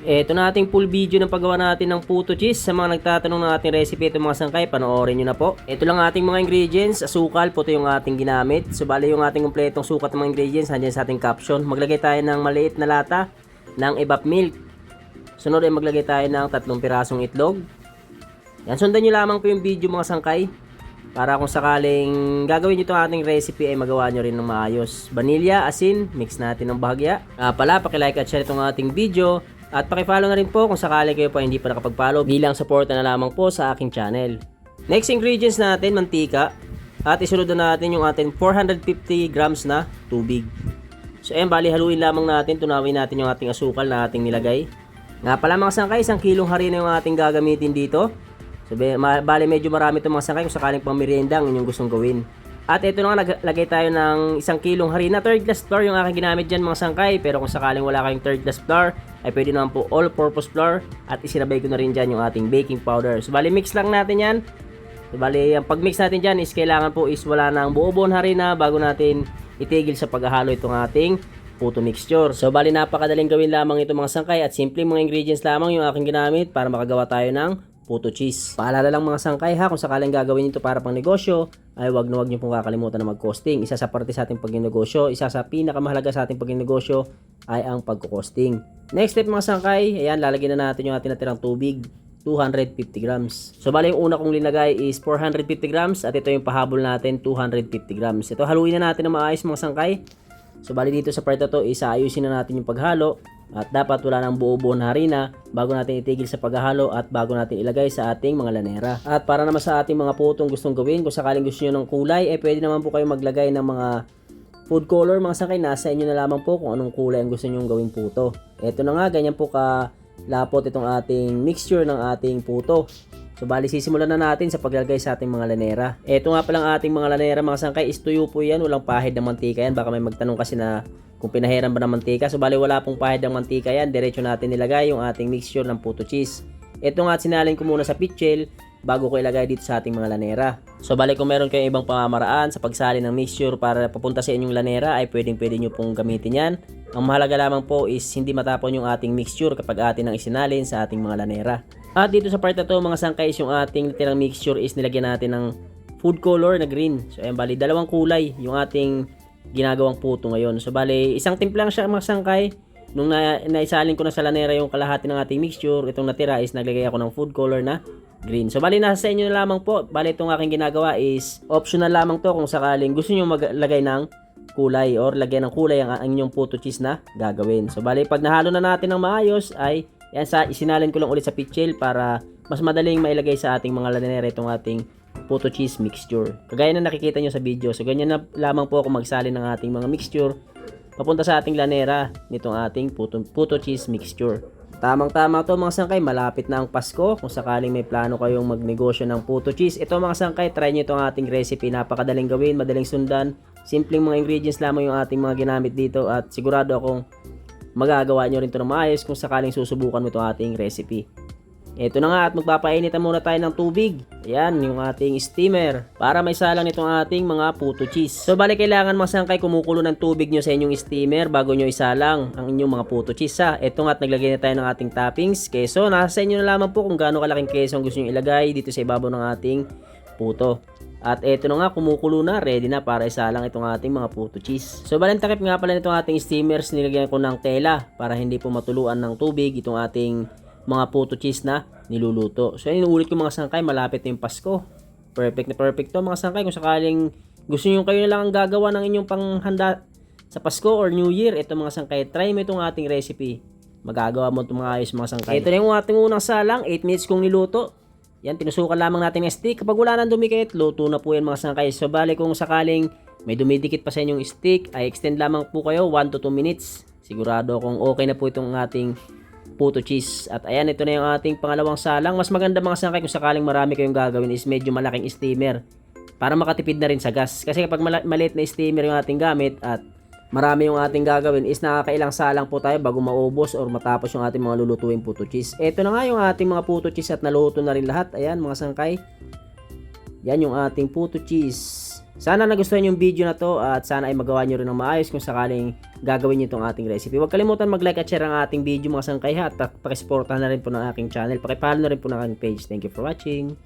Ito na ating full video ng paggawa natin ng puto cheese. Sa mga nagtatanong ng ating recipe ito mga sangkay, panoorin nyo na po. Ito lang ating mga ingredients, asukal, puto yung ating ginamit. So bali yung ating kumpletong sukat ng mga ingredients, nandiyan sa ating caption. Maglagay tayo ng maliit na lata ng evap milk. Sunod ay maglagay tayo ng 3 pirasong itlog. Yan, sundan nyo lamang po yung video mga sangkay. Para kung sakaling gagawin nyo itong ating recipe ay magawa nyo rin ng maayos. Vanilla, asin, mix natin ng bahagya. Pala, pakilike at share itong ating video. At pakifollow na rin po kung sakali kayo pa hindi pa nakapag-follow bilang suporta na lamang po sa aking channel. Next ingredients natin, mantika. At isunod na natin yung ating 450 grams na tubig. So ayan, bali haluin lamang natin, tunawin natin yung ating asukal na ating nilagay. Nga pala mga sangkay, 1 kilong harina yung ating gagamitin dito. So bali medyo marami itong mga sangkay kung sakaling pang merienda ang inyong gustong gawin. At ito na nga, naglagay tayo ng 1 kilong harina. 3rd class flour yung aking ginamit dyan mga sangkay. Pero kung sakaling wala kayong 3rd class flour, ay pwede naman po all-purpose flour. At isinabay ko na rin dyan yung ating baking powder. So bali mix lang natin yan. So bali ang pag-mix natin dyan is kailangan po is wala nang buo-buong harina bago natin itigil sa paghahalo itong ating puto mixture. So bali napakadaling gawin lamang ito mga sangkay. At simple mga ingredients lamang yung aking ginamit para makagawa tayo ng puto cheese. Paalala lang mga sangkay ha, kung sakaling gagawin ito para pang negosyo, ay wag nyo pong kakalimutan na mag-costing. Isa sa parte sa ating pagnegosyo, isa sa pinakamahalaga sa ating pagnegosyo ay ang pagko-costing. Next step mga sangkay, ayan, lalagyan na natin yung ating natirang tubig, 250 grams. So bali yung una kong linagay is 450 grams at ito yung pahabol natin, 250 grams. Ito haluin na natin na maayos mga sangkay. So bali dito sa part na to, ayusin na natin yung paghalo. At dapat wala nang buo-buo na harina bago natin itigil sa paghahalo at bago natin ilagay sa ating mga lanera. At para naman sa ating mga putong gustong gawin, kung sakaling gusto nyo ng kulay, pwede naman po kayo maglagay ng mga food color mga sangkay. Nasa inyo na lamang po kung anong kulay ang gusto nyo gawin puto. Ito na nga, ganyan po kalapot itong ating mixture ng ating puto. So bali sisimulan na natin sa paglagay sa ating mga lanera. Ito nga palang ating mga lanera mga sangkay, istuyo po yan, walang pahid ng mantika yan. Baka may magtanong kasi na kung pinahiran ba ng mantika. So bali wala pong pahid ng mantika yan, diretso natin nilagay yung ating mixture ng puto cheese. Ito nga sinalin ko muna sa pitchel bago ko ilagay dito sa ating mga lanera. So bali kung meron kayong ibang pamamaraan sa pagsalin ng mixture para papunta sa inyong lanera ay pwede nyo pong gamitin yan. Ang mahalaga lamang po is hindi matapon yung ating mixture kapag atin ang isinalin sa ating mga lanera. At dito sa part na to mga sangkay, yung ating natirang mixture is nilagyan natin ng food color na green. So ayan, bali dalawang kulay yung ating ginagawang puto ngayon. So bali isang timpla lang siya mga sangkay. Nung naisalin ko na sa lanera yung kalahati ng ating mixture, itong natira is naglagay ako ng food color na green. So bali nasa sa inyo na lamang po. Bali itong aking ginagawa is optional lamang to kung sakaling gusto niyo maglagay ng kulay or lagyan ng kulay ang inyong puto cheese na gagawin. So bali pag nahalo na natin ng maayos ay yan, isinalin ko lang ulit sa pitchel para mas madaling mailagay sa ating mga lanera itong ating puto cheese mixture. Kagaya na nakikita nyo sa video. So ganyan na lamang po ako magsalin ng ating mga mixture papunta sa ating lanera nitong ating puto cheese mixture. Tamang tama to mga sangkay, malapit na ang Pasko. Kung sakaling may plano kayong magnegosyo ng puto cheese, ito mga sangkay, try nyo itong ating recipe. Napakadaling gawin, madaling sundan. Simpleng mga ingredients lamang yung ating mga ginamit dito at sigurado akong magagawa nyo rin ito ng maayos kung sakaling susubukan mo itong ating recipe. Ito na nga at magpapainitan muna tayo ng tubig. Ayan, yung ating steamer para may salang nitong ating mga puto cheese. So bali kailangan mga sangkay kumukulo ng tubig nyo sa inyong steamer bago nyo isalang ang inyong mga puto cheese ha. Ito nga at naglagay na tayo ng ating toppings. Keso, nasa inyo na lamang po kung gaano kalaking keso ang gusto nyo ilagay dito sa ibabaw ng ating puto. At ito na nga, kumukulo na, ready na para isalang itong ating mga puto cheese. So bali takip nga pala nitong ating steamers, nilagyan ko ng tela para hindi po matuluan ng tubig itong ating mga puto cheese na niluluto. So inuulit ko mga sangkay, malapit na yung Pasko. Perfect na perfect to mga sangkay. Kung sakaling gusto nyo kayo na lang ang gagawa ng inyong panghanda sa Pasko or New Year, ito mga sangkay, try mo itong ating recipe. Magagawa mo itong mga ayos mga sangkay. Ito na yung ating unang salang, 8 minutes kong niluto. Yan, tinusukan lamang natin ng stick. Kapag wala nang dumikit, luto na po yan mga sangkay. So bali kung sakaling may dumidikit pa sa inyong stick, ay extend lamang po kayo 1 to 2 minutes. Sigurado akong okay na po itong ating puto cheese. At ayan, ito na yung ating pangalawang salang. Mas maganda mga sangkay kung sakaling marami kayong gagawin is medyo malaking steamer para makatipid na rin sa gas. Kasi kapag maliit na steamer yung ating gamit at marami yung ating gagawin is nakakailang salang po tayo bago maubos or matapos yung ating mga lulutuing puto cheese. Ito na nga yung ating mga puto cheese at naluto na rin lahat. Ayan mga sangkay. Yan yung ating puto cheese. Sana nagustuhan yung video na to at sana ay magawa nyo rin ng maayos kung sakaling gagawin nyo itong ating recipe. Huwag kalimutan mag-like at share ang ating video mga sangkay ha, at pakisuportahan na rin po ng aking channel. Pakipollow na rin po ng aking page. Thank you for watching.